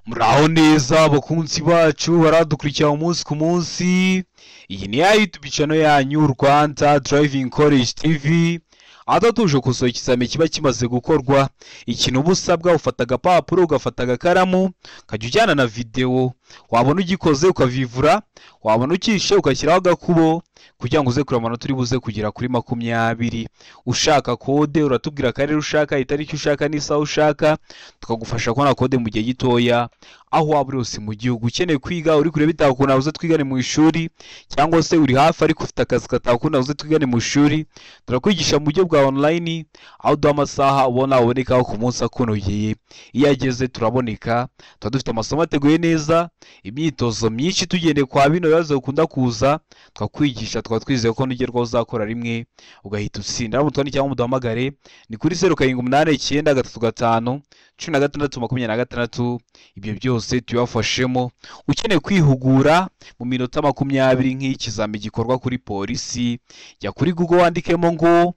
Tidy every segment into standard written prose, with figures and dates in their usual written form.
Muraho neza bakunzi bacu baradukurikira umunsi ku munsi. Iyi ni ya YouTube channel yanyu Rwanda Driving College TV. Adatuje kusohoka ikizame kiba kimaze gukorwa. Ikintu ubusabwa ufata agapapuro ugafata agakaramu kajya ujyana na video. Wabona ugikoze ukavivura, wabona ukishe ugashyiraho agakubo kugira ngo uze kureba amanota uri buze kugera kuri 20. Ushaka kode uratubwira akarere ushaka, itariki ushaka n'isaha ushaka, tukagufasha kubona kode mu gihe gitoya aho waba uri hose mu gihugu. Ukeneye kwiga uri kure bitakuna uze twigane mu ishuri, cyangwa se uri hafi ariko ufite akazi katakuna uze twigane mu ishuri. Turakwigisha mu buryo bwa online aho duha amasaha ubonekaho ku munsi akunogeye. Iyo ageze turaboneka, tuba dufite amasomo ateguye neza, imyitozo myinshi tugendeye kwa bino bibazo ukunda kuza, twakwigisha twizeye ko nugerwaho uzakora rimwe ugahita utsinda. Ramutwani cyangwa muduhamagare ni kuri 0789 ibyo byose tuyafashemo. Ukeneye kwihugura mu minota 20 nk'ikizami gikorwa kuri polisi, jya kuri Google wandikemo ngo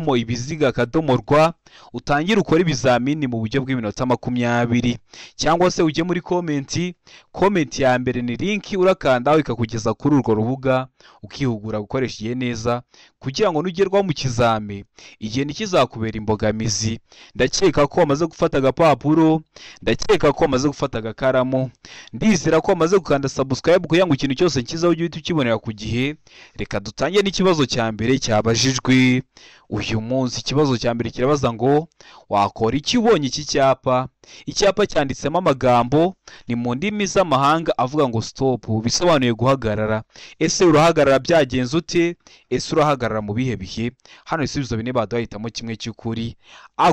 www.ibiziga.rw utangire ukora ibizamini mu buryo bw'iminota 20, cyangwa se ujye muri comment ya mbere ni link urakandaho ikakugeza kuri urwo rubuga ukihugura gukoresha igihe neza kugira ngo nugerwaho mu kizame igihe ntikizakubera imbogamizi. Ndakeka ko wamaze gufata agapapuro, ndakeka ko wamaze gufata agakaramu, ndizera ko wamaze gukanda subscribe kugira ngo ikintu cyose kizaho ujye ukibonera ku gihe. Reka dutangiye n'ikibazo cya mbere cyabajijwe uyu munsi. Ikibazo cya mbere kirabaza ngo wakora iki ubonye iki cyapa? Icyapa cyanditsemo amagambo ni mu ndimi z'amahanga avuga ngo stop, bisobanuye guhagarara. Ese urahagarara byagenze ute? Ese urahagarara mu bihe bihe? Hano ibisubizo bine baduhitamo kimwe cy'ukuri.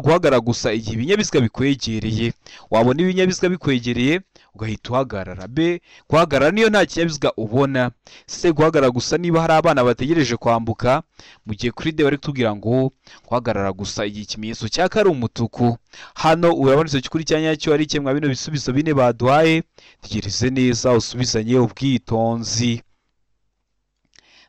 Guhagarara gusa igihe ibinyabiziga bikwegereye. Wabona ibinyabiziga bikwegereye ugahita uhagarara. B, guhagarara niyo nta kinyabiziga ubona. C, guhagarara gusa niba hari abana bategereje kwambuka. Mu gihe kuri D bari kutubwira ngo guhagarara gusa igihe ikimenyetso cyaka ari umutuku. Hano urabona icyo kuri cyanya cyo ari kimwe bino bisubizo bine baduhaye. Tegereze neza usubizanye ubwitonzi.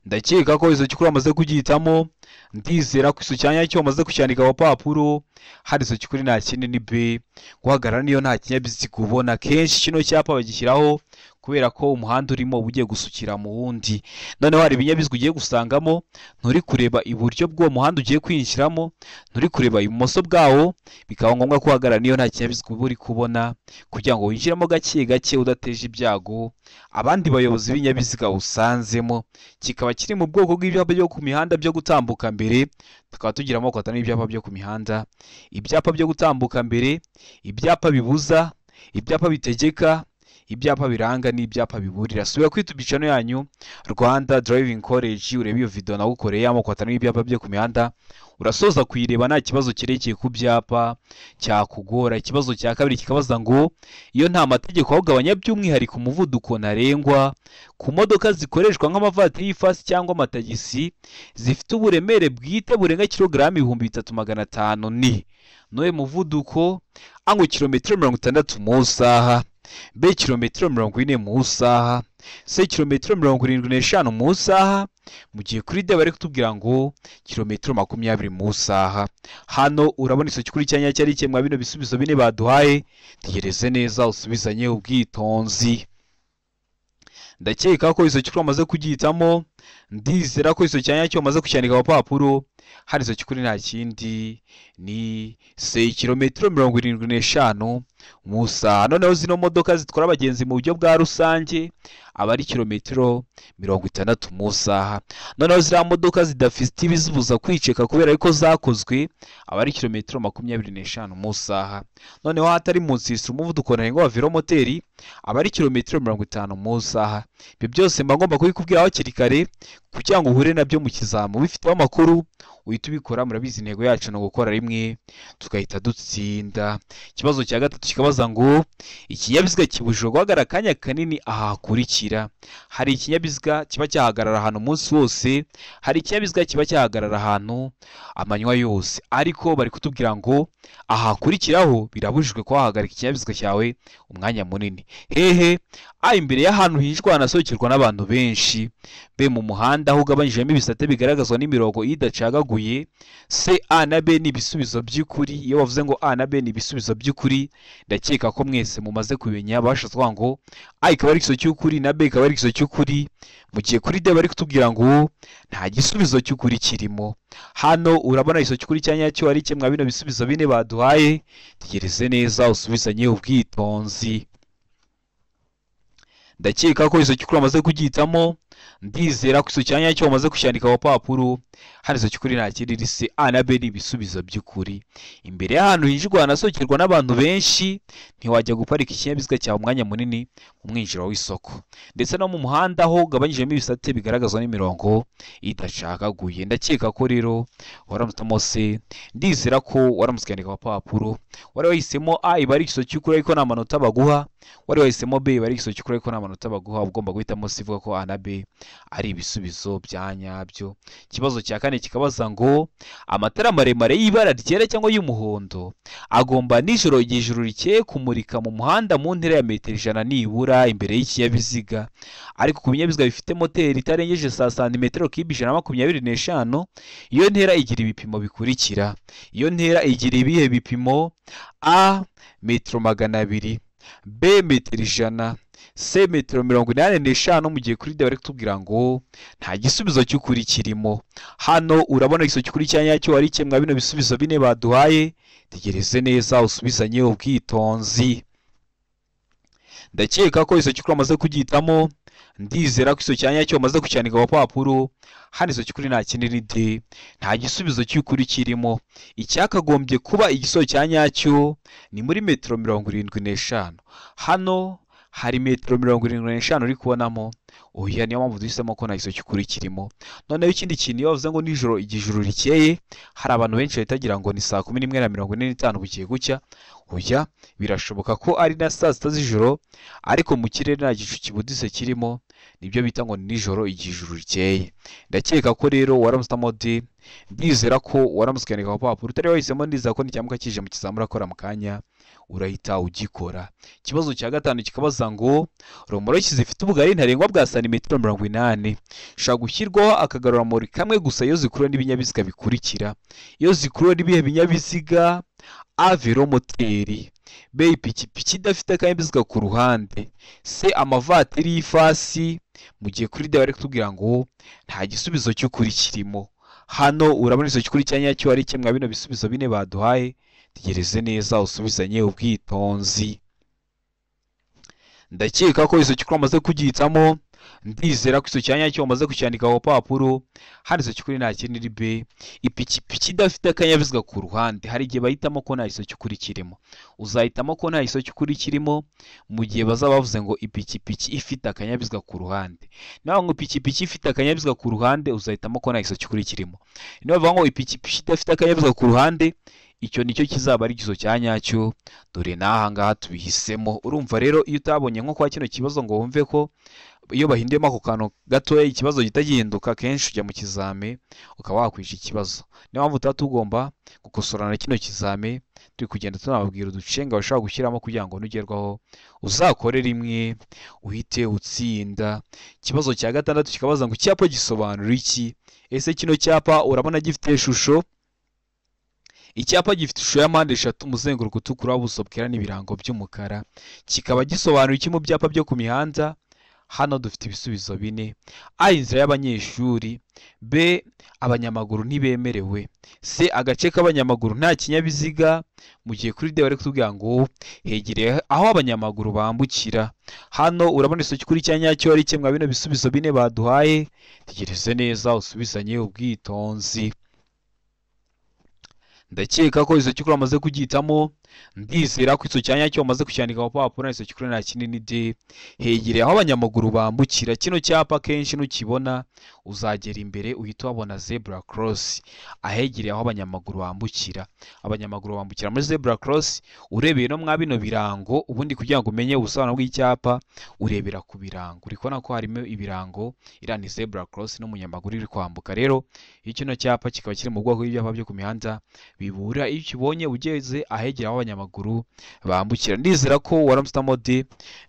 Ndakeka ko izo cyukuri amaze kugihitamo, ndizera ko iso cyanya cyo amaze kucyandika ku papuro. Hari izo cyukuri nta kindi ni B, guhagarara niyo nta kinyabiziga ubona. Kenshi kino cyapa bagishyiraho kubera ko umuhanda urimo ugiye gusukira mu wundi. Noneho hari ibinyabiziga ugiye gusangamo, nturi kureba iburyo bw'uwo muhanda ugiye kwinjiramo, nturi kureba ibumoso bwawo, bikaba ngombwa ko uhagarara niyo nta kinyabiziga uba uri kubona kugira ngo winjiremo gake gake udateje ibyago abandi bayobozi b'ibinyabiziga usanzemo. Kikaba kiri mu bwoko bw'ibyapa byo ku mihanda byo gutambuka mbere. Tukaba tugira amoko atanu y'ibyapa byo ku mihanda: ibyapa byo gutambuka mbere, ibyapa bibuza, ibyapa bitegeka, ibyapa biranga n'ibyapa biburira. Subira kuri YouTube channel yanyu Rwanda Driving College urebe iyo video nagukoreye amoko atanu y'ibyapa byo ku mihanda. Urasoza kuyireba nta kibazo kirekeye ku byapa cyakugora. Ikibazo cya kabiri kikabaza ngo iyo nta mategeko awugabanya by'umwihariko umuvuduko ntarengwa ku modoka zikoreshwa nk'amavatiri y'ifasi cyangwa amatagisi zifite uburemere bwite burenga kilogramu 3500 ni noye muvuduko ango kilometero 60 mu saha, B kilometero 40 mu saha, C kilometero 75 mu saha. Mu gihe kuri D bari kutubwira ngo kilometero 20 mu saha. Hano urabona iso kuri cyanya cyari kimwe bino bisubizo bine baduhaye. Tegereze neza usubizanye ubwitonzi. Ndakeka ko iso cyukuri amaze kugihitamo, ndizera ko iso cyanya cyo amaze kucyandika ku papuro. Hari iso cyukuri nta kindi ni C kilometero 75 mu saha. Noneho zino modoka zitwara abagenzi mu buryo bwa rusange aba ari kilometero 60 mu saha. Noneho ziriya modoka zidafite ibizibuza kwiceka kubera ko zakozwe aba ari kilometero 25 mu saha. Noneho hatari munsi umuvuduko ntarengwa wa velomoteri aba ari kilometero 50 mu saha. Ibyo byose mba ngomba kubikubwira hakiri kare kugira ngo uhure nabyo mu kizamu bifiteho amakuru uhita ubikora. Murabizi intego yacu no gukora rimwe tukahita dutsinda. Ikibazo cya gatatu kikabaza ngo ikinyabiziga kibujijwe guhagarara akanya kanini ahakurikira. Hari ikinyabiziga kiba cyahagarara ahantu umunsi wose, hari ikinyabiziga kiba cyahagarara ahantu amanywa yose, ariko bari kutubwira ngo ahakurikiraho birabujijwe ko wahagarika ikinyabiziga cyawe umwanya munini. Hehe? Imbere y'ahantu hinjwa hanasohokerwa n'abantu benshi. B mu muhanda aho ugabanyijemo ibisate bigaragazwa n'imirongo idacagaguye icagaguye. C, A na B ni ibisubizo by'ukuri. Iyo bavuze ngo A na B ni ibisubizo by'ukuri, ndakeka ko mwese mumaze kubimenya. Bashatse kuvuga ngo A ikaba ari igisubizo cy'ukuri na B ikaba ari igisubizo cy'ukuri, mu gihe kuri D bari kutubwira ngo nta gisubizo cy'ukuri kirimo. Hano urabona igisubizo cy'ukuri cya nyacyo ari kimwe bino bisubizo bine baduhaye. Tegereze neza usubizanye ubwitonzi. Ndakeka ko igisubizo cy'ukuri amaze kugihitamo. Ndizera ko igisubizo cya nyacyo bamaze kucyandika ku papuro. Hano igisubizo cy'ukuri nta kindi ni C, A na B ni ibisubizo by'ukuri. Imbere y'ahantu hinjirwa hanasohokerwa n'abantu benshi, ntiwajya guparika ikinyabiziga cyawe umwanya munini mu mwinjiro w'isoko. Ndetse no mu muhanda ho ugabanyijemo ibisate bigaragazwa n'imirongo idacagaguye. Ndakeka ko rero waramutamo C. Ndizera ko waramutse ukandika ku papuro. Wari wahisemo A iba ari igisubizo cy'ukuri ariko nta manota baguha. Wari wahisemo B iba ari igisubizo cy'ukuri ariko nta manota baguha. Ugomba guhitamo C ivuga ko A na B ari ibisubizo bya nyabyo. Ikibazo cya kane kikabaza ngo amatara maremare y'ibara ryera cyangwa y'umuhondo agomba nijoro igihe ijuru rikeye kumurika mu muhanda mu ntera ya metero 100 nibura imbere y'ikinyabiziga, ariko ku binyabiziga bifite moteri itarengeje santimetero kibe 125, iyo ntera igira ibipimo bikurikira. Iyo ntera igira ibihe bipimo? A, metero 200, B, metero 100, C, metero 85, mu gihe kuri D bari kutubwira ngo nta gisubizo cy'ukuri kirimo. Hano urabona igisubizo cy'ukuri cya nyacyo ari kimwe bino bisubizo bine baduhaye. Tegereze neza usubizanye ubwitonzi. Ndakeka ko igisubizo cy'ukuri amaze kugihitamo. Ndizera ko igisubizo cya nyacyo bamaze kucyandika ku papuro. Hano igisubizo cy'ukuri nta kindi ni D, nta gisubizo cy'ukuri kirimo. Icyakagombye kuba igisubizo cya nyacyo ni muri metero 75. Hano hari metero 75 uri kubonamo. Oya, niyo mpamvu duhisemo ko nta gisubizo cy'ukuri kirimo. Noneho ikindi kintu, iyo bavuze ngo nijoro igihe ijuru rikeye, hari abantu benshi bahitagira ngo ni saa 11:45 bugiye gucya. Oya, birashoboka ko ari na saa 6 z'ijoro, ariko mu kirere nta gicu kibuditse kirimo. Nibyo bita ngo ni nijoro igihe ijuru rikeye. Ndakeka ko rero waramutamo D. Ndizera ko waramutse ukandika ku papuro. Utari wahisemo, ndizera ko nicyamuka kije mu kizamura akora mu kanya urahita ugikora. Ikibazo cya gatanu kikabaza ngo romoroki zifite ubugari ntarengwa bwa santimetero 80 shaka gushyirwaho akagaruramuri kamwe gusa iyo zikuruwe n'ibinyabiziga bikurikira. Iyo zikuruwe n'ibihe binyabiziga? A, velomoteri, B, ipikipiki idafite akanyabiziga ku ruhande, C, amavatiri y'ifasi, mu gihe kuri D bari kutubwira ngo nta gisubizo cy'ukuri kirimo. Hano urabona igisubizo cy'ukuri cya nyacyo ari kimwe bino bisubizo bine baduhaye. Tegereze neza usubizanye ubwitonzi. Ndakeka ko igisubizo cy'ukuri amaze kugihitamo. Ndizera ko igisubizo cya nyacyo bamaze kucyandika ku papuro. Hano igisubizo cy'ukuri nta kindi ni B, ipikipiki idafite akanyabiziga ku ruhande. Hari igihe bahitamo ko nta gisubizo cy'ukuri kirimo. Uzahitamo ko nta gisubizo cy'ukuri kirimo mu gihe bazaba bavuze ngo ipikipiki ifite akanyabiziga ku ruhande. Niba ngo ipikipiki ifite akanyabiziga ku ruhande, uzahitamo ko nta gisubizo cy'ukuri kirimo. Niba bavuga ngo ipikipiki idafite akanyabiziga ku ruhande, icyo nicyo kizaba ari igisubizo cya nyacyo. Dore n'aha ngaha tubihisemo. Urumva rero iyo utabonye nko kwa kino kibazo ngo wumve ko iyo bahinduyemo ako kantu gatoya ikibazo gihita gihinduka, kenshi ujya mu kizame ukaba wakwisha ikibazo. Niyo mpamvu tuba tugomba gukosorana kino kizame, turi kugenda tunababwira uducenga bashobora gushyiramo kugira ngo nugerwaho uzakore rimwe uhite utsinda. Ikibazo cya gatandatu kikabaza ngo icyapa gisobanura iki? Ese kino cyapa urabona gifite ishusho? Icyapa gifite ishusho ya mpande eshatu, umuzenguruko utukura, ubuso bwera n'ibirango by'umukara. Kikaba gisobanura iki mu byapa byo ku mihanda? Hano dufite ibisubizo bine. A, inzira y'abanyeshuri, B, abanyamaguru ntibemerewe, C, agace k'abanyamaguru nta kinyabiziga, mu gihe kuri D bari kutubwira ngo hegereye aho abanyamaguru bambukira. Hano urabona igisubizo cy'ukuri cya nyacyo ari kimwe bino bisubizo bine baduhaye. Tegereze neza usubizanye ubwitonzi. Ndakeka ko igisubizo cy'ukuri amaze kugihitamo. Ndizera ko igisubizo cya nyacyo bamaze kucyandika ku papuro. Igisubizo cy'ukuri nta kindi ni D, hegereye aho abanyamaguru bambukira. Kino cyapa kenshi nukibona uzagera imbere uhita wabona zebra cross, ahegereye aho abanyamaguru bambukira. Abanyamaguru bambukira muri zebra cross. Urebeye no mwa bino birango, ubundi kugira ngo umenye ubusobanuro bw'icyapa urebera ku birango. Uri kubona ko harimo ibirango, iriya ni zebra cross n'umunyamaguru uri kwambuka. Rero iyo kino cyapa kikaba kiri mu bwoko bw'ibyapa byo ku mihanda biburira iyo ukibonye ugeze ahegereye aho abanyamaguru bambukira. Ndizera ko waramutamo de,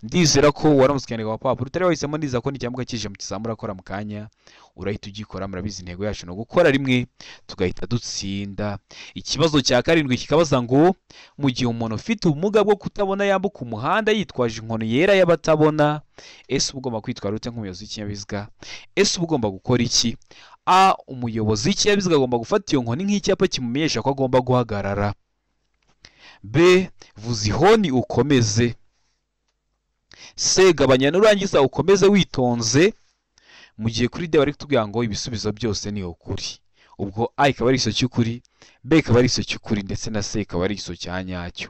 ndizera ko waramutse cyane wa papuro utari wahisemo, ndizera ko n'icyambuka kije mu kizamura akora mu kanya urahita ugikora. Murabizi intego yacu no gukora rimwe tugahita dutsinda. Ikibazo cya karindwi kikabaza ngo mu gihe umuntu ufite ubumuga bwo kutabona yambuka umuhanda yitwaje inkoni yera y'abatabona, ese uba ugomba kwitwara ute nk'umuyobozi w'ikinyabiziga? Ese uba ugomba gukora iki? A, umuyobozi w'ikinyabiziga agomba gufata iyo nkoni nk'icyapa kimumenyesha ko agomba guhagarara. B, vuza ihoni ukomeze. C, gabanya nurangiza ukomeze witonze. Mu gihe kuri D bari kutubwira ngo ibisubizo byose ni ukuri. Ubwo A ikaba ari iso cy'ukuri, B ikaba ari iso cy'ukuri, ndetse na C ikaba ari iso cya nyacyo.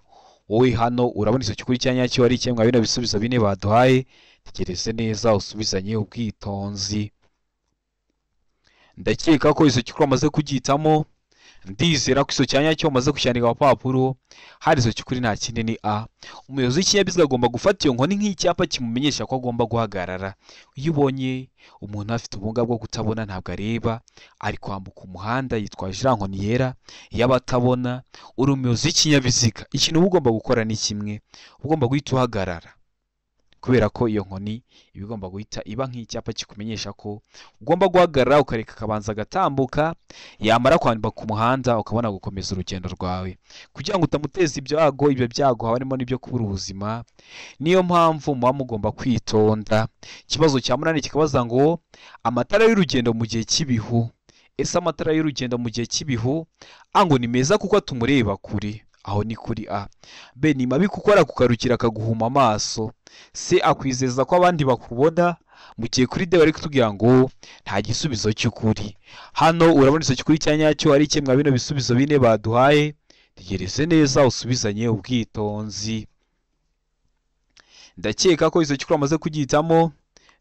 Wowe hano urabona iso cy'ukuri cya nyacyo ari kimwe bino bisubizo bine baduhaye. Tegereze neza usubizanye ubwitonzi. Ndakeka ko iso cy'ukuri amaze kugitamo. Ndizera ko iso cyanya cyo maze kucyandika ku papuro. Hari iso cy'ukuri nta kindi ni A. Umuyobozi w'ikinyabiziga agomba gufata iyo nkoni nk'icyapa kimumenyesha ko agomba guhagarara. Iyo ubonye umuntu afite ubumuga bwo kutabona ntabwo areba, ari kwambuka umuhanda yitwaje iriya nkoni yera y'abatabona, uri umuyobozi w'ikinyabiziga, ikintu uba ugomba gukora ni kimwe, ugomba guhita uhagarara. Kubera ko iyo nkoni iba igomba guhita iba nk'icyapa kikumenyesha ko ugomba guhagarara, ukareka akabanza agatambuka, yamara kwambuka ku muhanda ukabona gukomeza urugendo rwawe, kugira ngo utamuteza ibyago. Ibyo byago harimo n'ibyo kubura ubuzima. Niyo mpamvu muba mugomba kwitonda. Ikibazo cya munani kikabaza ngo amatara y'urugendo mu gihe cy'ibihu. Ese amatara y'urugendo mu gihe cy'ibihu ngo ni meza kuko tumureba kure? Aho ni kuri A. B, ni mabi kuko arakugarukira akaguhuma amaso. C, akwizeza ko abandi bakubona. Mu gihe kuri D bari kutubwira ngo nta gisubizo cy'ukuri. Hano urabona iso cy'ukuri cya nyacyo ari kimwe bino bisubizo bine baduhaye. Tegereze neza usubizanye ubwitonzi. Ndakeka ko iso cy'ukuri amaze kugitamo.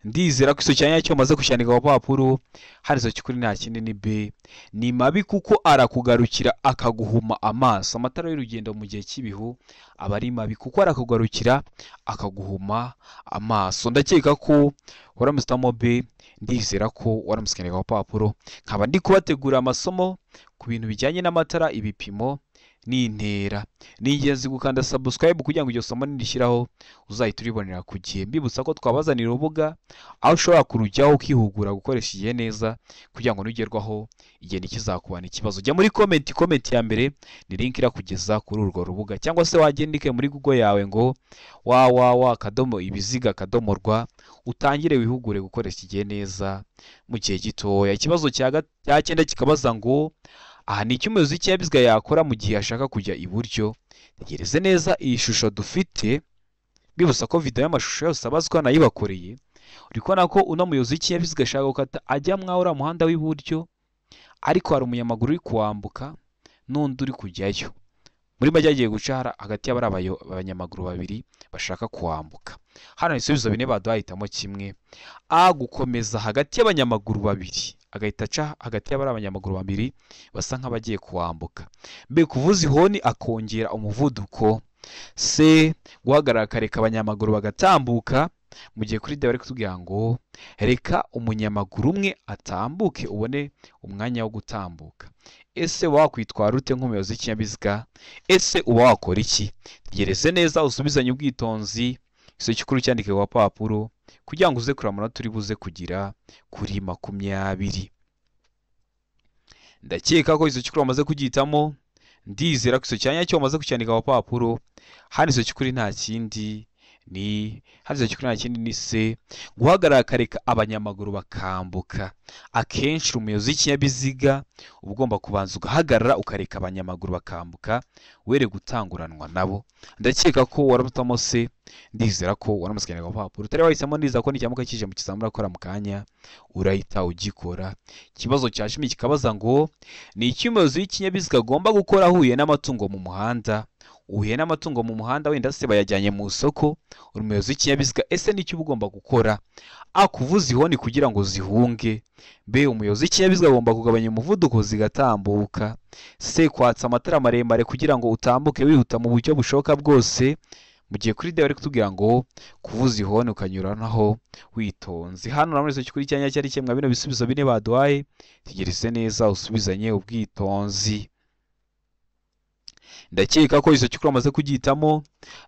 Ndizera ko iso cyanya cyo maze kucyandika ku papuro. Hari iso cy'ukuri nta kindi ni B. Ni mabi kuko arakugarukira akaguhuma amaso. Amatara y'urugendo mu gihe cy'ibihu aba ari mabi kuko arakugarukira akaguhuma amaso. Ndakeka ko waramutamo B. Ndizera ko waramutse ku papuro. Nkaba ndi kubategura amasomo ku bintu bijyanye n'amatara, ibipimo n'intera. Ni ingenzi gukanda subscribe kugira ngo iryo somo nindishyiraho uzahita uribonera ku gihe. Mbibutsa ko twabazanira urubuga aho ushobora kurujyaho ukihugura gukoresha igihe neza kugira ngo nugerwaho igihe nikizakubana ikibazo. Jya muri comment ya mbere ni link irakugeza kuri urwo rubuga, cyangwa se wagendike muri Google yawe ngo www.ibiziga.rw utangire wihugure gukoresha igihe neza mu gihe gitoya. Ikibazo cya 9 kikabaza ngo aha ni umuyobozi w'ikinyabiziga yakora mu gihe ashaka kujya iburyo. Tegereze neza iyi shusho dufite. Bibusa ko video y'amashusho yose abazwa nayibakoreye. Uri kubona ko uno muyobozi w'ikinyabiziga ashaka gukata ajya mwahora muhanda w'iburyo, ariko hari umunyamaguru uri kuwambuka n'undi uri kujyayo. Muri make agiye guca hagati y'abari abanyamaguru babiri bashaka kuwambuka. Hano ibisubizo bine baduhitamo kimwe. A, gukomeza hagati y'abanyamaguru babiri, agahita aca hagati y'abari abanyamaguru babiri basa nk'abagiye kuwambuka. B, kuvuza ihoni akongera umuvuduko. C, guhagarara akareka abanyamaguru bagatambuka. Mu gihe kuri D bari kutubwira ngo reka umunyamaguru umwe atambuke ubone umwanya wo gutambuka. Ese wakwitwara ute nk'umuyobozi w'ikinyabiziga? Ese uba wakora iki? Tegereze neza usubizanye ubwitonzi. Iso cy'ukuri cyandike ku papuro kugira ngo uze kuramura turi buze kugira kuri 20. Ndakeka ko iso cy'ukuri wamaze kugitamo. Ndizera ko iso cyanya cyo wamaze kucyandika ku papuro. Hano iso cy'ukuri nta kindi ni C, guhagarara akareka abanyamaguru bakambuka. Akenshi umuyobozi w'ikinyabiziga uba ugomba kubanza ugahagarara ukareka abanyamaguru bakambuka were gutanguranwa nabo. Ndakeka ko waramutamo C. Ndizera ko waramutse ku papuro utari wahisemo. Ndizera ko n'icyamuka kije mu kizamura akora mu kanya urahita ugikora. Ikibazo cya 10 kikabaza ngo ni iki umuyobozi w'ikinyabiziga agomba gukora ahuye n'amatungo mu muhanda? Uhuye n'amatungo mu muhanda, wenda se bayajyanye mu isoko, uri umuyobozi w'ikinyabiziga, ese n'icyo uba ugomba gukora? A, kuvuza ihoni kugira ngo zihunge. B, umuyobozi w'ikinyabiziga agomba kugabanya umuvuduko zigatambuka. C, kwatsa amatara maremare kugira ngo utambuke wihuta mu buryo bushoboka bwose. Mu gihe kuri D bari kutubwira ngo kuvuza ihoni ukanyuranaho witonze. Hano na muri iso cy'ukuri cyanya cyari kimwe bino bisubizo bine baduhaye. Tegereze neza usubizanye ubwitonzi. ndakeka ko izo cyukuri wamaze kugihitamo,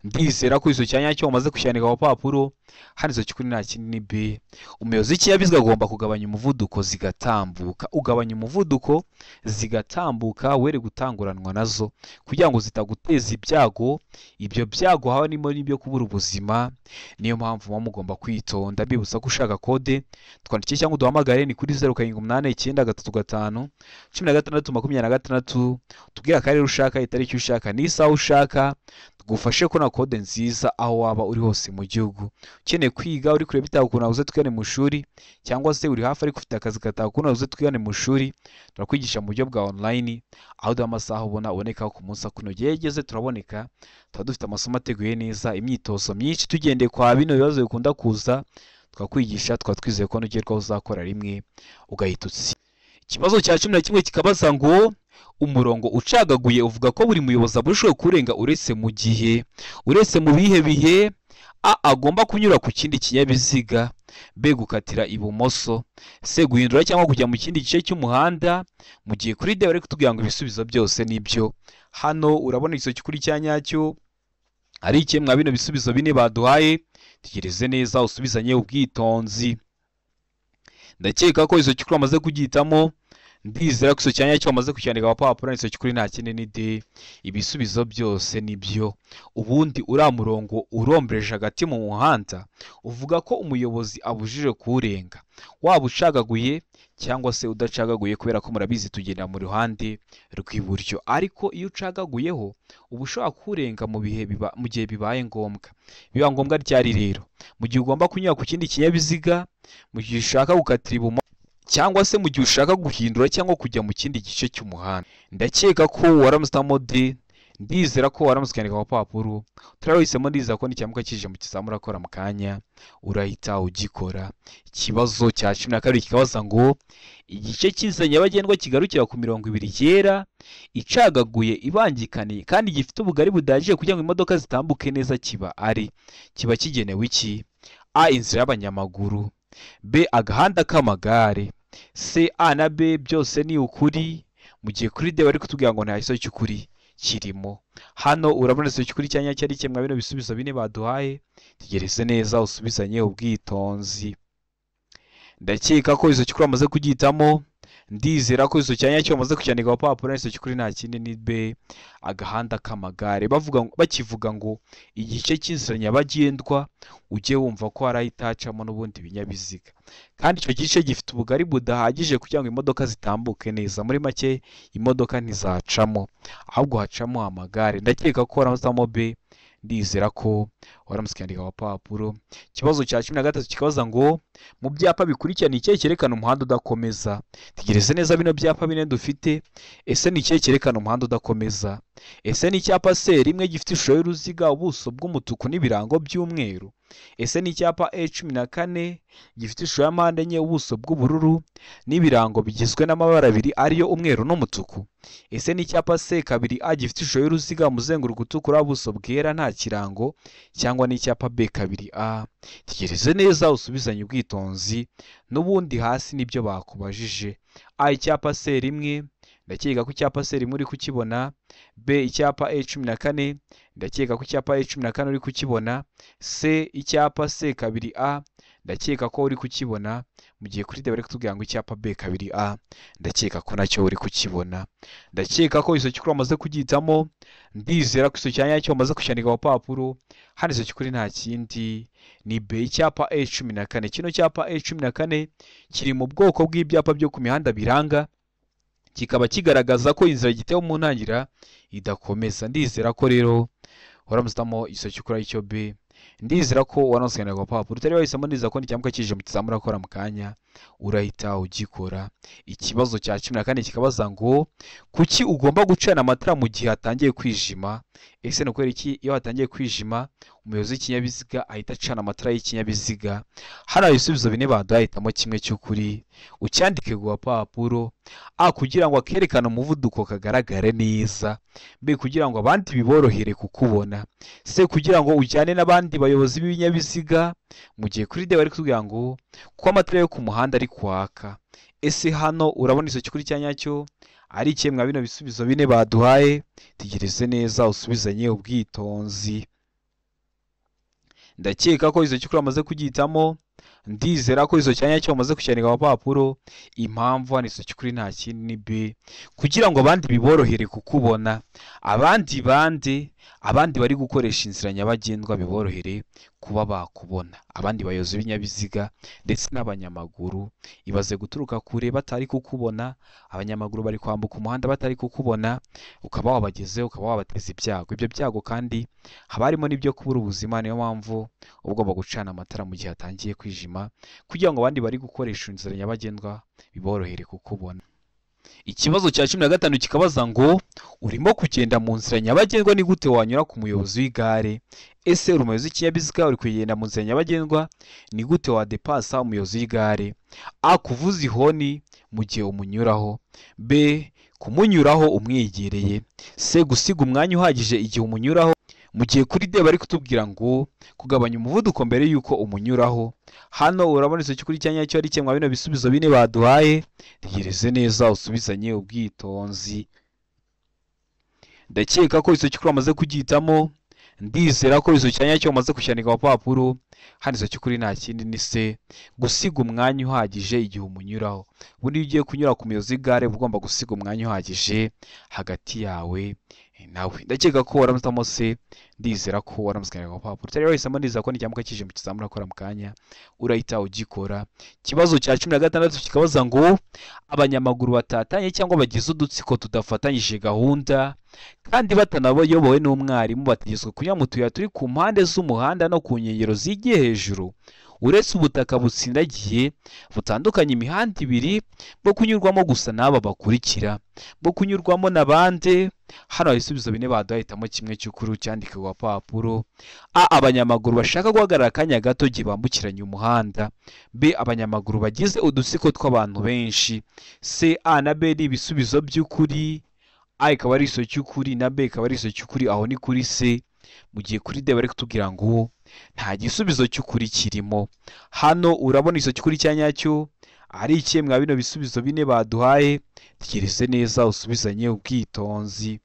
ndizera ko izo cyanya cyo wamaze kucyandika ku papuro. Hano izo cyukuri nta kindi ni B. Umuyobozi w'ikinyabiziga agomba kugabanya umuvuduko zigatambuka, ugabanya umuvuduko zigatambuka were gutanguranwa nazo kugira ngo zitaguteza ibyago. Ibyo byago harimo n'ibyo kubura ubuzima. Niyo mpamvu muba mugomba kwitonda. Bibutsa ko ushaka kode twandikiye cyangwa uduhamagare ni kuri 0789 tubwira akarere ushaka, itariki ushaka, n'isaha ushaka, tugufashe ko na kode nziza aho waba uri hose mu gihugu. Ukeneye kwiga uri kureba ibitabo ukuntu uze twigane mu shuri, cyangwa se uri hafi ariko ufite akazi gataka ukuntu uze twigane mu shuri, turakwigisha mu buryo bwa online aho duha amasaha uboneka ku munsi akunogeye yegeze. Turaboneka, tuba dufite amasomo ateguye neza, imyitozo myinshi tugendeye kwa bino bibazo bikunda kuza, twakwigisha, twizeye ko nugerwaho uzakora rimwe ugahita utsi. Ikibazo cya 11 kikabaza ngo umurongo ucagaguye uvuga ko buri muyobozi abujijwe kurenga uretse mu bihe bihe: A agomba kunyura ku kindi kinyabiziga, B gukatira ibumoso, C guhindura cyangwa kujya mu kindi gice cy'umuhanda. Mu gihe kuri D bari kutubwira ngo ibisubizo byose nibyo. Hano urabona iso cyukuri cyanyacyo ari iki mwa bino bisubizo bine baduhaye. Tegereze neza usubizanye ubwitonzi. Ndakeka ko izo cyukuri amaze kugihitamo, ndizera ko iso cyanya cyo amaze kucyandika ku papuro. Iso cyukuri nta kindi ni D. Ibisubizo byose nibyo. Ubundi uriya murongo urombereje hagati mu muhanda uvuga ko umuyobozi abujije kurenga, waba ucagaguye cyangwa se udacagaguye, kubera ko murabizi tugenda mu ruhande rw'iburyo. Ariko iyo ucagaguyeho uba ushobora kurenga mu gihe bibaye ngombwa. Biba ngombwa ryari rero? Mu gihe ugomba kunyura ku kindi kinyabiziga, mu gihe ushaka gukatira ibumoso, cyangwa se mu gihe ushaka guhindura cyangwa kujya mu kindi gice cy'umuhanda. Ndakeka ko waramusitamo D. Ndizera ko waramusikandika ku papuro. Turahisemo, ndizera ko n'icyamuka kije mu kizamura akora mu kanya urahita ugikora. Ikibazo cya 12 kikabaza ngo igice cy'inzira nyabagendwa kigarukira ku 20 yera icagaguye ibangikaniye kandi gifite ubugari budahagije kugira ngo imodoka zitambuke neza kiba kigenewe iki? A inzira y'abanyamaguru, B agahanda k'amagare, C A na B byose ni ukuri. Mu gihe kuri D bari kutubwira ngo nta iso cy'ukuri kirimo. Hano urabona iso cy'ukuri cyanya cyari kimwe bino bisubizo bine baduhaye. Tegereze neza usubizanye ubwitonzi. Ndakeka ko iso cy'ukuri amaze kugihitamo, ndizera ko iso cyanya cyo amaze kucyandika ku papuro. Iso cy'ukuri nta kindi ni B agahanda k'amagare. Bakivuga ngo igice cy'inzira nyabagendwa ujye wumva ko harahitacamo n'ubundi binyabiziga, kandi icyo gice gifite ubugari budahagije kugira ngo imodoka zitambuke neza. Muri make imodoka ntizacamo, ahubwo hacamo amagare. Ndakeka ko waramusamo B. Ndizera ko waramusikandika ku papuro. Ikibazo cya 13 kikabaza ngo mu byapa bikurikirana ikihe cyerekana umuhanda udakomeza. Tegereze neza bino byapa bine dufite. Ese ni ikihe cyerekana umuhanda udakomeza? Ese ni icyapa C rimwe gifite ishusho y'uruziga, ubuso bw'umutuku n'ibirango by'umweru? Ese ni icyapa E14 gifite ishusho ya mpande enye, ubuso bw'ubururu n'ibirango bigizwe n'amabara abiri ariyo umweru n'umutuku? Ese ni icyapa C2A gifite ishusho y'uruziga, umuzenguruko utukura, ubuso bwera nta kirango, cyangwa ni icyapa B2A? Tegereze neza usubizanye ubwitonzi. N'ubundi hasi nibyo bakubajije. A icyapa C rimwe, ndakeka ko icyapa C rimwe uri kukibona. B icyapa E14, ndakeka ko icyapa E14 uri kukibona. C icyapa C2A, ndakeka ko uri kukibona. Mu gihe kuri D bari kutubwira ngo icyapa B2A, ndakeka ko nacyo uri kukibona. Ndakeka ko iso cyukuri amaze kugihitamo, ndizera ko iso cyanya cyo amaze kucyandika ku papuro. Hano iso cyukuri nta kindi ni B icyapa E14. Kino cyapa E14 kiri mu bwoko bw'ibyapa byo ku mihanda biranga, kikaba kigaragaza ko inzira gitewe mu ntangira idakomeza. Ndizera ko rero waramusitamo iso cyukuri icyo B. Ndizera ko wanamusikandika ku papuro. Utari wahisemo, ndizera ko n'icyamuka kije mu kizamura akora mu kanya urahita ugikora. Ikibazo cya 14 kikabaza ngo kuki ugomba gucana amatara mu gihe hatangiye kwijima? Ese nuko iki iyo hatangiye kwijima umuyobozi w'ikinyabiziga ahita acana amatara y'ikinyabiziga? Hano ibisubizo bine baduhitamo kimwe cy'ukuri. Ucyandike ku papuro. A kugira ngo akerekane umuvuduko kagaragare neza. B kugira ngo abandi biborohere kukubona. C kugira ngo ujyane n'abandi bayobozi b'ibinyabiziga. Mu gihe kuri D bari kutubwira ngo kuko amatara yo ku muhanda ari kwaka. Ese hano urabona iso cyukuri cyanyacyo ari ikihe mwa bino bisubizo bine baduhaye? Tegereze neza usubizanye ubwitonzi. Ndakeka ko izo cyukuri amaze kugitamo, ndizera ko izo cyanya cyo bamaze kucyandika ku papuro. Impamvu hano izo cyukuri nta kindi ni B, kugira ngo abandi biborohere kukubona, abandi bari gukoresha inzira nyabagendwa biborohere kuba bakubona, abandi bayobozi b'ibinyabiziga ndetse n'abanyamaguru. Ibaze guturuka kure batari kukubona, abanyamaguru bari kwambuka umuhanda batari kukubona, ukaba wabagezeho, ukaba wabateza ibyago. Ibyo byago kandi haba harimo n'ibyo kubura ubuzima. Niyo mpamvu uba ugomba gucana amatara mu gihe hatangiye kwijima, kugira ngo abandi bari gukoresha inzira nyabagendwa biborohere kukubona. Ikibazo cya 15 kikabaza ngo urimo kugenda mu nzira nyabagendwa, ni gute wanyura ku muyobozi w'igare? Ese uri umuyobozi w'ikinyabiziga uri kugenda mu nzira nyabagendwa, ni gute wadepasa umuyobozi w'igare? A. Kuvuza ihoni mu gihe umunyuraho. B. Kumunyuraho umwegereye. C. Gusiga umwanya uhagije igihe umunyuraho. Mu gihe kuri D bari kutubwira ngo kugabanya umuvuduko mbere yuko umunyuraho. Hano urabona icyo cyukuri cyanya cyo ari kimwe bino bisubizo bine baduhaye. Tegereze neza usubizanye ubwitonzi. Ndakeka ko icyo cyukuri amaze kugitamo, ndizera ko icyo cyanya cyo amaze kucyandika ku papuro. Hano icyo cyukuri nta kindi ni C. Gusiga umwanya uhagije igihe umunyuraho. Ubundi iyo ugiye kunyura ku muyobozi w'igare ugomba gusiga umwanya uhagije hagati yawe nawe. Ndakeka ko waramutamo C, ndizera ko waramusikanya ku papuro. Tari wahisemo, ndizera ko n'icyamuka kije mu kizamura akora mu kanya urahita ugikora. Ikibazo cya 16 kikabaza ngo abanyamaguru batatanye cyangwa bagize udutsiko tudafatanyije gahunda kandi batanayobowe n'umwarimu bategetswe kunyura mu tuyira turi ku mpande z'umuhanda no ku nkengero zigiye hejuru, uretse ubutaka butsindagiye butandukanye imihanda ibiri bwo kunyurwamo gusa n'aba bakurikira, bwo kunyurwamo n'abandi. Hano hari ibisubizo bine baduhitamo, kimwe cy'ukuri cyandike ku papuro. A. Abanyamaguru bashaka guhagarara akanya gato igihe bambukiranya umuhanda. B. Abanyamaguru bagize udutsiko tw'abantu benshi. C. A na B ni ibisubizo by'ukuri. A ikaba ari iso cy'ukuri na B ikaba ari iso cy'ukuri, aho ni kuri C. Mu gihe kuri D bari kutubwira ngo nta gisubizo cy'ukuri kirimo. Hano urabona iso cy'ukuri cyanyacyo ari ikihe mwa bino bisubizo bine baduhaye? Tegereze neza usubizanye ubwitonzi.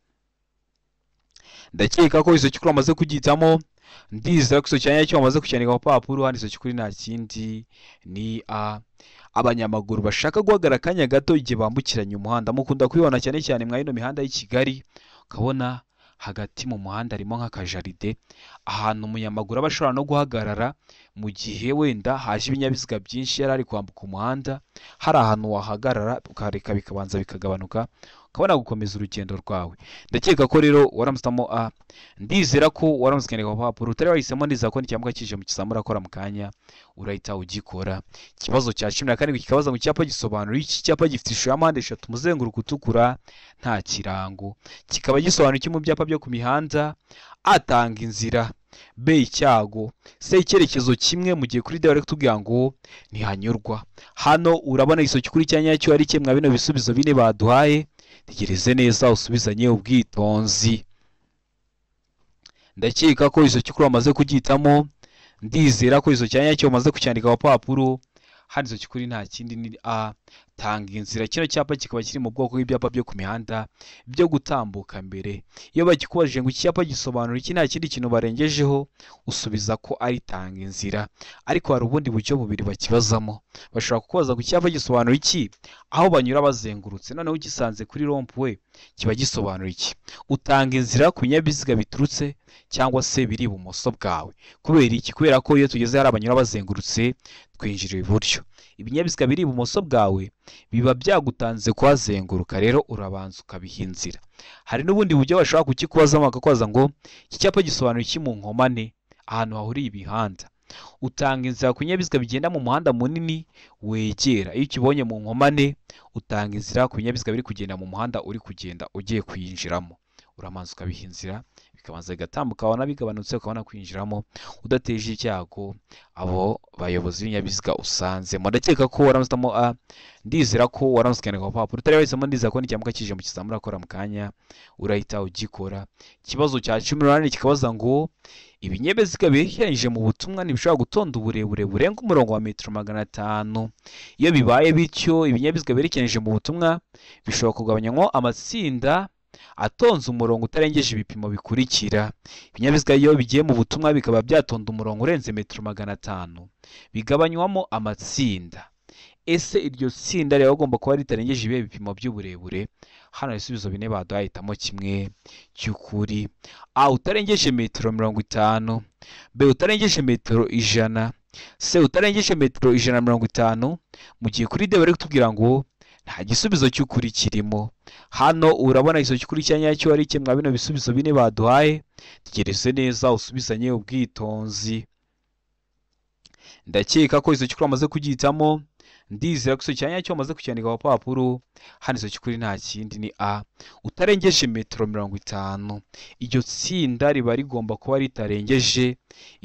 Ndakeka ko iso cy'ukuri amaze kugitamo, ndizera ko iso cyanyacyo amaze kucyandika ku papuro. Hano iso cy'ukuri nta kindi ni A. Abanyamaguru bashaka guhagarara akanya gato igihe bambukiranya umuhanda. Mukunda kubibona cyane cyane mwa ino mihanda y'i Kigali, ukabona hagati mu muhanda harimo nk'akajaride, ahantu umunyamaguru aba ashobora no guhagarara mu gihe wenda haje ibinyabiziga byinshi yari ari kwambuka umuhanda. Hari ahantu wahagarara ukareka bikabanza bikagabanuka, ukabona gukomeza urugendo rwawe. Ndakeka ko rero waramutamo A, ndizera ko waramusikanya ku papuro. Utari wahisemo, ndizera ko n'icyamuka kije mu kizamura akora mu kanya urahita ugikora. Ikibazo cya 17 kikabaza ngo icyapa gisobanura iki? Icyapa gifite ishusho ya mpande eshatu, umuzenguruko utukura, nta kirango. Kikaba gisobanura iki mu byapa byo ku mihanda? Atanga inzira. B. Icyago. C. Icyerekezo kimwe, mu gihe kuri D bari kutubwira ngo ntihanyurwa. Hano urabona iso cy'ukuri cyanyacyo ari kimwe bino bisubizo bine baduhaye. Tegereze neza usubizanye ubwitonzi. Ndakeka ko iso cy'ukuri amaze kugitamo, ndizera ko iso cyanyacyo amaze kucyandika ku papuro. Hano iso cy'ukuri nta kindi ni A. Tanga inzira. Kino cyapa kikaba kiri mu bwoko bw'ibyapa byo ku mihanda byo gutambuka mbere. Iyo bagikubajije ngo icyapa gisobanura iki, nta kindi kintu barengejeho, usubiza ko ari tanga inzira. Ariko hari ubundi buryo bubiri bakibazamo. Bashobora kukubaza ngo icyapa gisobanura iki aho banyura bazengurutse, noneho ugisanze kuri rompuwe kiba gisobanura iki? Utanga inzira ku binyabiziga biturutse cyangwa se biri ibumoso bwawe. Kubera iki? Kubera ko iyo tugeze hari abanyura bazengurutse twinjira iburyo, ibinyabiziga biri ibumoso bwawe biba byagutanze kuhazenguruka, rero urabanza ukabiha inzira. Hari n'ubundi buryo bashobora kukikubazamo bakakubaza ngo iki cyapa gisobanura iki mu nkomane ahantu hahuriye ibihanda. Utanga inzira ku binyabiziga bigenda mu muhanda munini wegera. Iyo ukibonye mu nkomane utanga inzira ku binyabiziga biri kugenda mu muhanda uri kugenda ugiye kuyinjiramo, uramanza ukabiha inzira bikabanza bigatambuka wabona bigabanutse ukabona kwinjiramo udateje icyago abo bayobozi b'ibinyabiziga usanzemo. Ndakeka ko waramutamo A, ndizera ko waramutse ukandika ku papuro, utari wahisemo ndizera ko n'icyamuka kije mu kizamura akora mu kanya urahita ugikora. Ikibazo cya 18 kikabaza ngo ibinyabiziga biherekeranyije mu butumwa ntibishobora gutonda uburebure burenga umurongo wa metero 500. Iyo bibaye bityo ibinyabiziga biherekeranyije mu butumwa bishobora kugabanyamo amatsinda atonze umurongo utarengeje ibipimo bikurikira. Ibinyabiziga iyo bigiye mu butumwa bikaba byatonda umurongo urenze metero 500 bigabanywamo amatsinda. Ese iryo tsinda rero agomba kuba ritarengeje ibihe bipimo by'uburebure? Hano ibisubizo bine baduhitamo kimwe cy'ukuri. A, utarengeje metero 50. B, utarengeje metero 100. C, utarengeje metero 150. Mu gihe kuri D bari kutubwira ngo nta gisubizo cy'ukuri kirimo. Hano urabona igisubizo cy'ukuri cyanyacyo ari kimwe bino bisubizo bine baduhaye. Tegereze neza usubizanye ubwitonzi. Ndakeka ko igisubizo cy'ukuri amaze kugihitamo. Ndizera ko igisubizo cyanyacyo amaze kucyandika ku papuro. Hano igisubizo cy'ukuri nta kindi ni A, utarengeje metero 50. Iryo tsinda riba rigomba kuba ritarengeje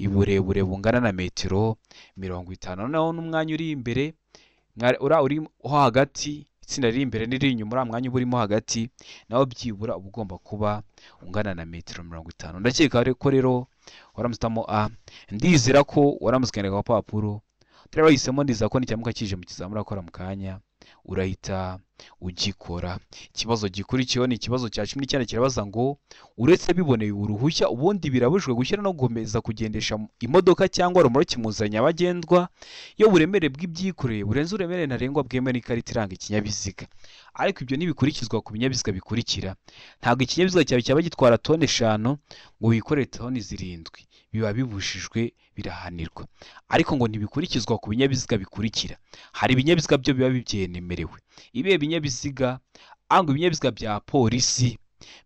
uburebure bungana na metero 50. Noneho n'umwanya uri imbere uri hagati, itsinda riri imbere n'iri inyuma, uriya mwanya uba urimo hagati nawo byibura uba ugomba kuba ungana na metero 50. Ndakeka ko rero waramutamo A, ndizera ko waramutse ukandika ku papuro, utari wahisemo ndizera ko n'icyamuka kije mu kizamura akora mu kanya urahita ugikora. Ikibazo gikurikiyeho ni ikibazo cya 19 kirabaza ngo uretse biboneye uruhushya ubundi birabujwe gushyira no gukomeza kugendesha imodoka cyangwa rumoroki mu nzira nyabagendwa iyo buremere bw'ibyikoreye burenze uburemere ntarengwa bwemewe n'ikarita iranga ikinyabiziga. Ariko ibyo ntibikurikizwa ku binyabiziga bikurikira. Ntabwo ikinyabiziga cyawe cyaba gitwara toni 5 ngo wikorere toni 7, biba bibujijwe, birahanirwa. Ariko ngo ntibikurikizwa ku binyabiziga bikurikira. Hari ibinyabiziga byo biba bibyemerewe. Ibe binyabiziga ango ibinyabiziga bya polisi,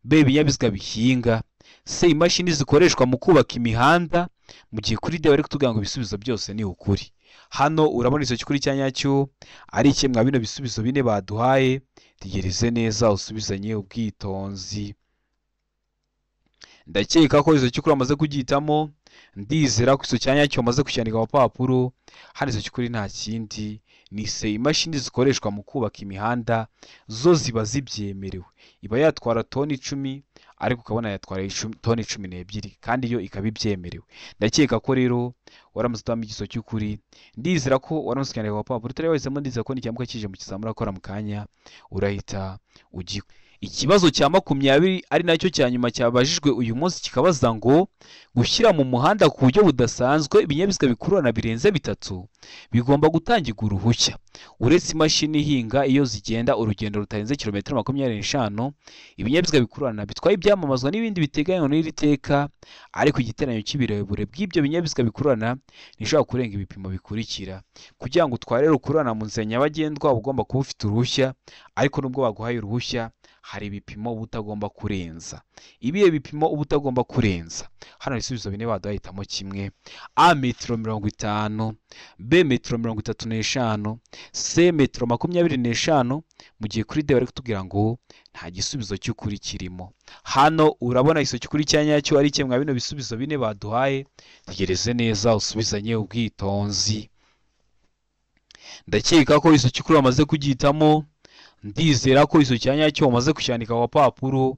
B, ibinyabiziga bihinga, C, imashini zikoreshwa mu kubaka imihanda. Mu gihe kuri D bari kutubwira ngo ibisubizo byose ni ukuri. Hano urabona igisubizo cy'ukuri cyanyacyo ari kimwe bino bisubizo bine baduhaye. Tegereze neza usubizanye ubwitonzi. Ndakeka ko igisubizo cy'ukuri amaze kugihitamo. Ndizera ko igisubizo cyanyacyo amaze kucyandika ku papuro. Hano igisubizo cy'ukuri nta kindi ni C, imashini zikoreshwa mu kubaka imihanda zo ziba zibyemerewe. Iba yatwara toni 10 ariko ukabona yatwara toni 12 kandi yo ikaba ibyemerewe. Ndakeka ko rero waramutse utamo igisubizo cy'ukuri. Ndizera ko waramutse ukandika ku papuro, utari wahisemo ndizera ko n'icyamuka kije mu kizamura akora mu kanya urahita ugikora. Ikibazo cya 20 ari nacyo cya nyuma cyabajijwe uyu munsi kikabaza ngo gushyira mu muhanda ku buryo budasanzwe ibinyabiziga bikururana birenze 3 bigomba gutangirwa uruhushya. Uretse imashini ihinga iyo zigenda urugendo rutarenze kilometero 25, ibinyabiziga bikururana bitwaye ibyamamazwa n'ibindi biteganywa n'iri teka, ariko igiteranyo cy'ibirebure bw'ibyo binyabiziga bikururana nishobora kurenga ibipimo bikurikira. Kugira ngo utware rukururana mu nzira nyabagendwa ugomba kuba ufite uruhushya, ariko nubwo baguhaye uruhushya hari ibipimo ubutagomba kurenza. Ibihe bipimo ubutagomba kurenza? Hano ibisubizo bine baduhitamo kimwe. A, metero 50, B, metero 35, C, metero 25. Mu gihe kuri D bari kutubwira ngo nta gisubizo cy'ukuri kirimo. Hano urabona igisubizo cy'ukuri cyanyacyo ari kimwe bino bisubizo bine baduhaye. Tegereze neza usubizanye ubwitonzi. Ndakeka ko igisubizo cy'ukuri bamaze kugihitamo. Ndizera ko igisubizo cyanyacyo bamaze kucyandika ku papuro.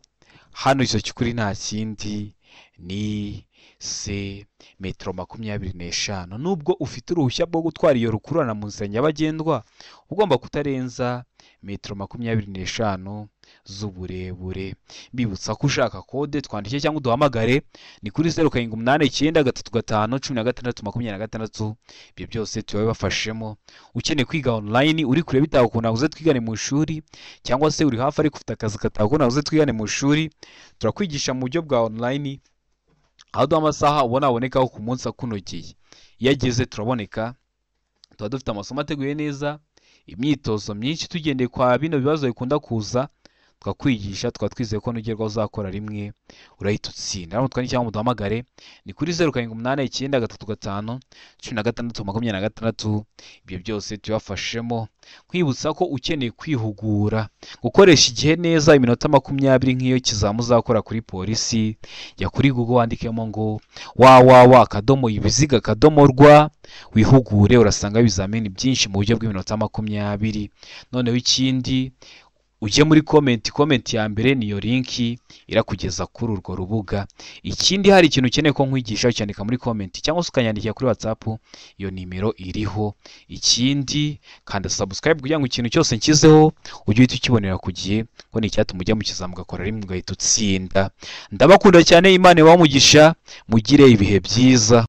Hano igisubizo cy'ukuri nta kindi ni C, metero 25. Nubwo ufite uruhushya rwo gutwara iyo rukururana mu nzira nyabagendwa ugomba kutarenza metero 25 z'uburebure. Mbibutsa ko ushaka kode twandike cyangwa uduhamagare ni kuri 0789351626. Ibyo byose tubibafashemo. Ukeneye kwiga online uri kure bitakunda uze twigane mu ishuri, cyangwa se uri hafi ariko ufite akazi katakunda uze twigane mu ishuri. Turakwigisha mu buryo bwa online aho duha amasaha ubona abonekaho ku munsi akunogeye. Iyo ageze turaboneka, tuba dufite amasomo ateguye neza, imyitozo myinshi tugendeye kwa bino bibazo bikunda kuza, twakwigisha, tukaba twizeye ko nugerwaho uzakora rimwe urahita utsinda. Hano twandike cyangwa muduhamagare ni kuri 0789 ibyo byose tubafashemo. Nkwibutsa ko ukeneye kwihugura gukoresha igihe neza iminota 20 nk'iyo kizamu uzakora kuri polisi, jya kuri Google wandikemo ngo www.ibiziga.rw wihugure, urasanga ibizamini byinshi mu buryo bw'iminota 20. Noneho ikindi ujye muri comment ya mbere niyo link irakugeza kuri urwo rubuga. Ikindi hari ikintu ukeneye ko nkwigisha ucyandika muri comment cyangwa se ukanyandikira kuri WhatsApp, iyo nimero iriho. Ikindi kanda subscribe kugira ngo ikintu cyose nshyizeho ujye uhita ukibonera ku gihe, ko ni icyatuma ujya mu kizamu ugakora rimwe ugahita utsinda. Ndabakunda cyane, Imana ibahe umugisha, mugire ibihe byiza.